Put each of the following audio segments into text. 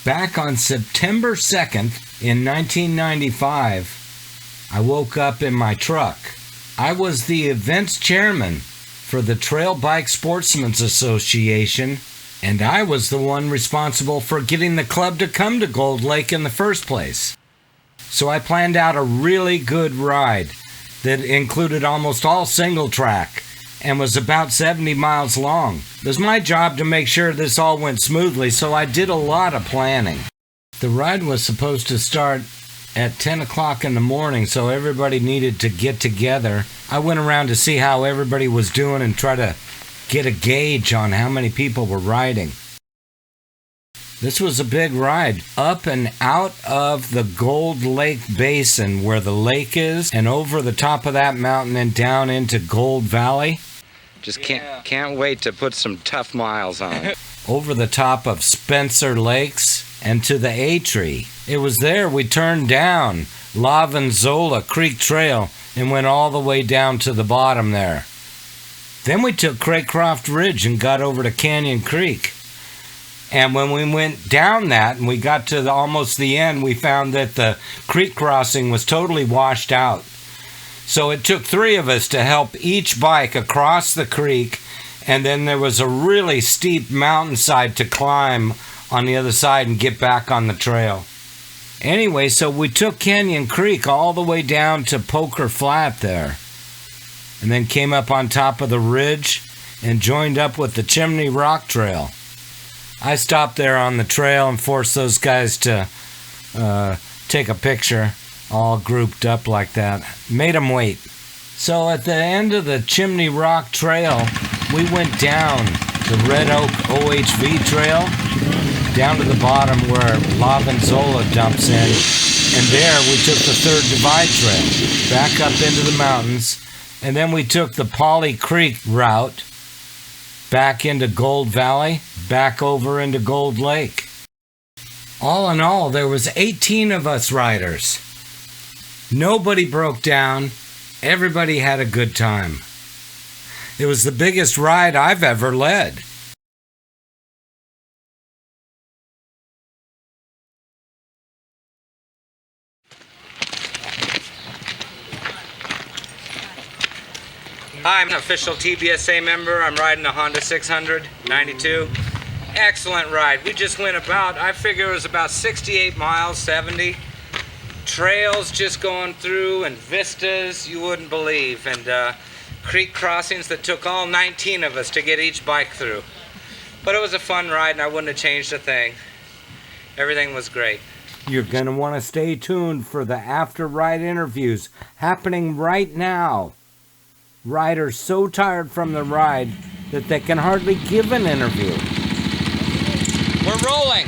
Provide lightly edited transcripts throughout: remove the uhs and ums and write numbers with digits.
Back on September 2nd in 1995, I woke up in my truck. I was the events chairman for the Trailbike Sportsmans Association, and I was the one responsible for getting the club to come to Gold Lake in the first place. So I planned out a really good ride that included almost all single track and was about 70 miles long. It was my job to make sure this all went smoothly, so I did a lot of planning. The ride was supposed to start at 10 o'clock in the morning, so everybody needed to get together. I went around to see how everybody was doing and try to get a gauge on how many people were riding. This was a big ride, up and out of the Gold Lake Basin where the lake is, and over the top of that mountain and down into Gold Valley. Just can't wait to put some tough miles on it. Over the top of Spencer Lakes and to the A-Tree. It was there we turned down Lavanzola Creek Trail and went all the way down to the bottom there. Then we took Craycroft Ridge and got over to Canyon Creek. And when we went down that and we got to almost the end, we found that the creek crossing was totally washed out. So it took 3 of us to help each bike across the creek, and then there was a really steep mountainside to climb on the other side and get back on the trail. Anyway, so we took Canyon Creek all the way down to Poker Flat there, and then came up on top of the ridge and joined up with the Chimney Rock Trail. I stopped there on the trail and forced those guys to take a picture, all grouped up like that. Made them wait. So at the end of the Chimney Rock Trail, we went down the Red Oak OHV Trail, down to the bottom where Lavanzola dumps in, and there we took the Third Divide Trail, back up into the mountains, and then we took the Polly Creek route, back into Gold Valley, back over into Gold Lake. All in all, there was 18 of us riders. Nobody broke down. Everybody had a good time. It was the biggest ride I've ever led. Hi, I'm an official TBSA member. I'm riding a Honda 600, 92. Excellent ride. We just went about, I figure it was about 68 miles, 70. Trails just going through and vistas you wouldn't believe. And creek crossings that took all 19 of us to get each bike through. But it was a fun ride and I wouldn't have changed a thing. Everything was great. You're going to want to stay tuned for the after-ride interviews happening right now. Riders so tired from the ride that they can hardly give an interview. We're rolling.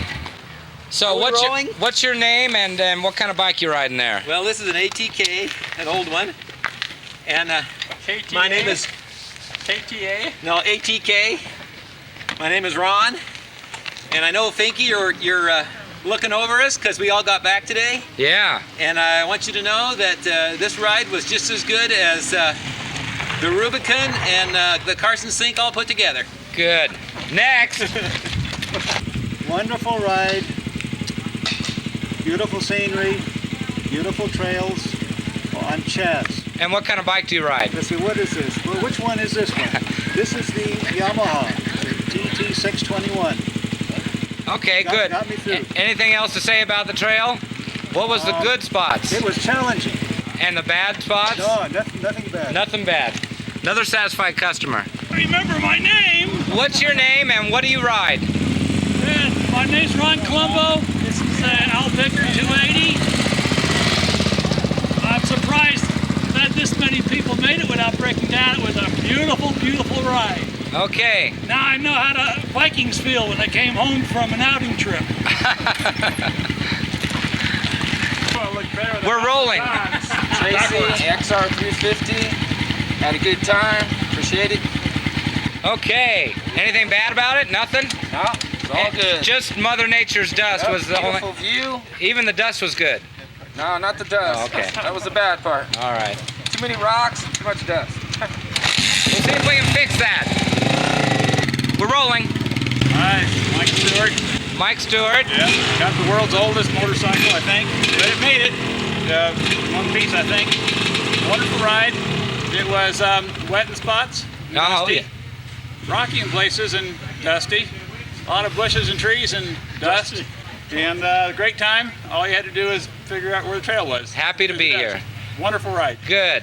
So what's your name and what kind of bike you riding there? Well, this is an ATK, an old one. And my name is... KTA? No, ATK. My name is Ron. And I know, Finky, you're looking over us because we all got back today. Yeah. And I want you to know that this ride was just as good as the Rubicon and the Carson Sink all put together. Good. Next. Wonderful ride. Beautiful scenery. Beautiful trails on Chaz. And what kind of bike do you ride? Let's see, what is this? Well, which one is this one? This is the Yamaha TT621. Okay, good. Got me through. Anything else to say about the trail? What was the good spots? It was challenging. And the bad spots? No, nothing bad. Nothing bad. Another satisfied customer. Remember my name. What's your name and what do you ride? My name's Ron Colombo. This is Alpic 280. I'm surprised that this many people made it without breaking down. It was a beautiful, beautiful ride. Okay. Now I know how the Vikings feel when they came home from an outing trip. We're rolling. Tracy, XR 350. Had a good time. Appreciate it. Okay. Anything bad about it? Nothing? No, it's all good. Just Mother Nature's dust was the only... Beautiful view. Even the dust was good. No, not the dust. Oh, okay. That was the bad part. All right. Too many rocks and too much dust. We'll see if we can fix that. We're rolling. Hi, Mike Stewart. Mike Stewart. Yeah, got the world's oldest motorcycle, I think, but it made it. One piece, I think. Wonderful ride. It was wet in spots, dusty, rocky in places, and dusty. A lot of bushes and trees and dust. And great time. All you had to do is figure out where the trail was. Happy to be here. Wonderful ride. Good.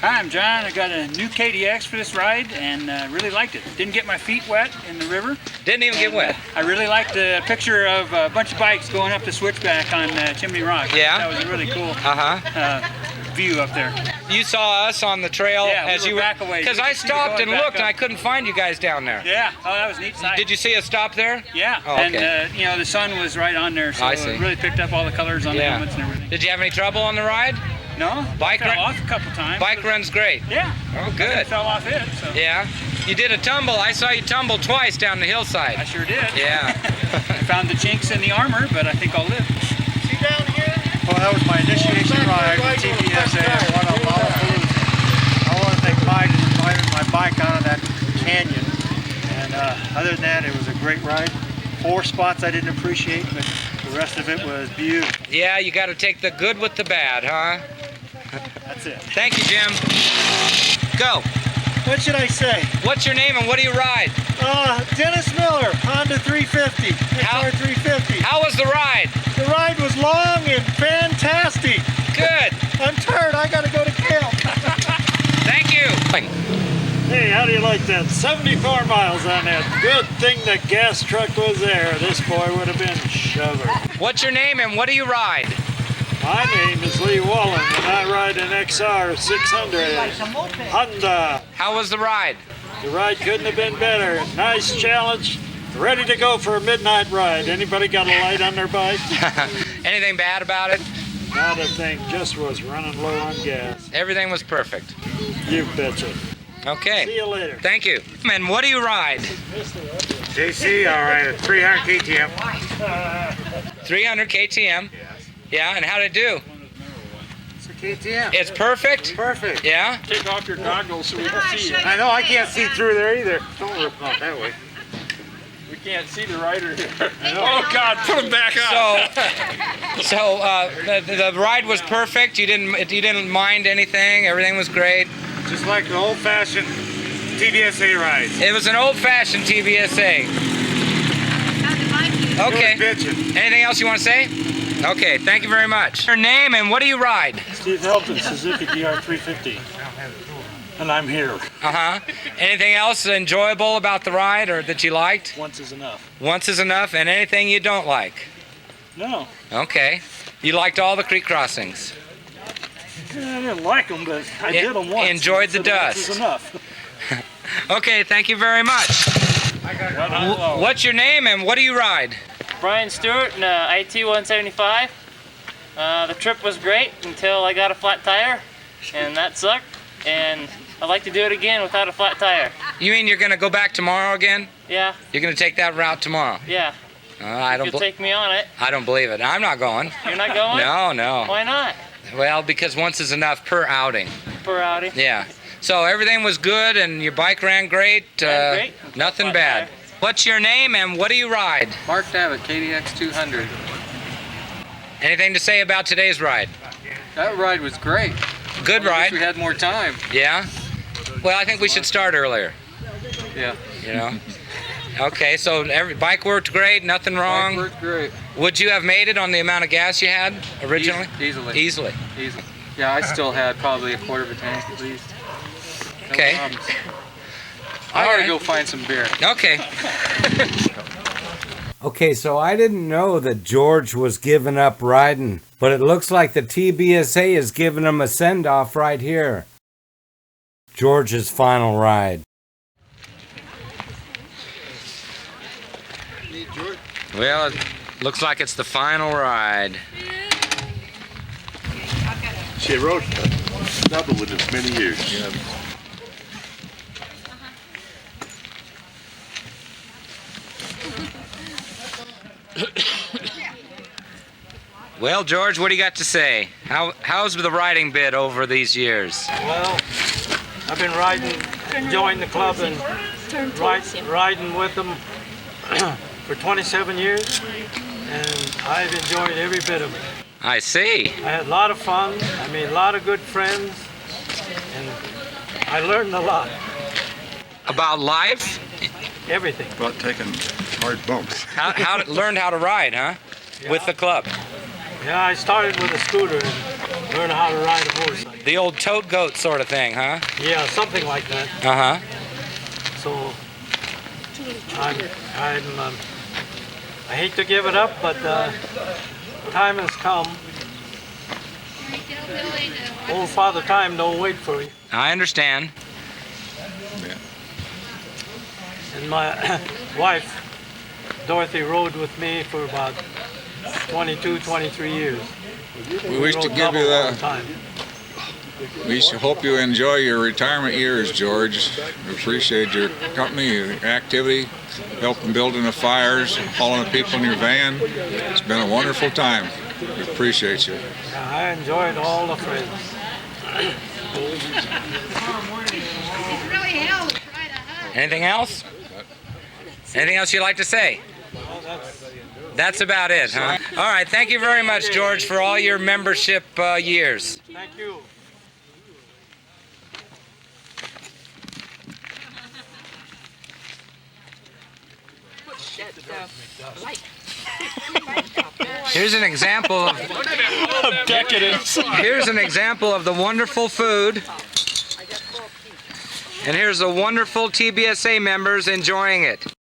Hi, I'm John. I got a new KDX for this ride and really liked it. Didn't get my feet wet in the river. Didn't even get wet. I really liked the picture of a bunch of bikes going up the switchback on Chimney Rock. Yeah. That was a really cool view up there. You saw us on the trail as you were back away. Because I stopped and looked and I couldn't find you guys down there. Yeah. Oh, that was a neat sight. Did you see us stop there? Yeah. Oh, okay. And you know, the sun was right on there, so I see. it really picked up all the colors on the helmets and everything. Did you have any trouble on the ride? No. Bike fell run off a couple times. Bike run's great. Yeah. Oh, good. I fell off it. So. Yeah. You did a tumble. I saw you tumble twice down the hillside. I sure did. Yeah. I found the chinks in the armor, but I think I'll live. See down here? Well, that was my initiation ride with TBSA. What a lollapalooza. I want to thank Mike for driving my bike out of that canyon. And other than that, it was a great ride. 4 spots I didn't appreciate, but the rest of it was beautiful. Yeah, you got to take the good with the bad, huh? That's it. Thank you, Jim. Go. What should I say? What's your name and what do you ride? Dennis Miller, Honda 350, How- XR 350. How was the ride? The ride was long and fantastic. Good. I'm tired, I gotta go to camp. Thank you. Hey, how do you like that? 74 miles on that. Good thing the gas truck was there. This boy would have been shovered. What's your name and what do you ride? My name is Lee Wallen, and I ride an XR 600 Honda. How was the ride? The ride couldn't have been better. Nice challenge. Ready to go for a midnight ride. Anybody got a light on their bike? Anything bad about it? Not a thing. Just was running low on gas. Everything was perfect. You betcha. Okay. See you later. Thank you. And what do you ride? JC, all right, a 300 KTM. 300 KTM. Yeah, and how'd it do? It's a KTM. It's perfect? Perfect. Yeah? Take off your goggles so we can see it. I know, I can't see through there either. Don't rip them out that way. We can't see the rider here. Oh God, put him back up. So the ride was perfect. You didn't mind anything. Everything was great. Just like the old-fashioned TBSA ride. It was an old-fashioned TBSA. Okay. Bitchin'. Anything else you want to say? Okay. Thank you very much. Your name and what do you ride? Steve Helton, Suzuki DR350. And I'm here. Anything else enjoyable about the ride or that you liked? Once is enough. Once is enough. And anything you don't like? No. Okay. You liked all the creek crossings. I didn't like them, but I did them once. Enjoyed the so dust. Once is enough. Okay, thank you very much. What's your name and what do you ride? Brian Stewart in IT 175. The trip was great until I got a flat tire, and that sucked. And I'd like to do it again without a flat tire. You mean you're going to go back tomorrow again? Yeah, You're going to take that route tomorrow? yeah. I don't. You'll take me on it. I don't believe it. I'm not going. You're not going? No. Why not? Well, because once is enough per outing. Per outing. Yeah. So everything was good and your bike ran great. Ran great. Nothing Flat bad. tire. What's your name and what do you ride? Mark Davitt, KDX 200. Anything to say about today's ride? That ride was great. Good I wish ride. we had more time. Yeah. Well, I think we should start earlier. Yeah. You know. Okay. So every bike worked great. Nothing wrong. Bike worked great. Would you have made it on the amount of gas you had originally? Easily. Easily. Easily. Yeah, I still had probably a quarter of a tank at least. No Okay. problems. All I gotta right. go find some beer. Okay. Okay, so I didn't know that George was giving up riding, but it looks like the TBSA is giving him a send-off right here. George's final ride. Well, it looks like it's the final ride. She rode double with us many years. Yeah. Well, George, what do you got to say? How's the riding bit over these years? Well, I've been riding, joining the club and riding with them for 27 years, and I've enjoyed every bit of it. I see. I had a lot of fun. I made a lot of good friends, and I learned a lot. About life? Everything. About taking hard bumps. Learned how to ride, huh? Yeah. With the club. Yeah, I started with a scooter and learned how to ride a motorcycle. The old tote goat sort of thing, huh? Yeah, something like that. Uh-huh. So I hate to give it up, but time has come. Old Father Time don't wait for you. I understand. And my wife, Dorothy, rode with me for about 22, 23 years. We wish to rode give double you all the that. time. We hope you enjoy your retirement years, George. We appreciate your company, your activity, helping building the fires, hauling the people in your van. It's been a wonderful time. We appreciate you. Yeah, I enjoyed all the friends. Anything else? Anything else you'd like to say? That's about it, huh? All right, thank you very much, George, for all your membership years. Thank you. Here's an example of decadence. Here's an example of the wonderful food. And here's the wonderful TBSA members enjoying it.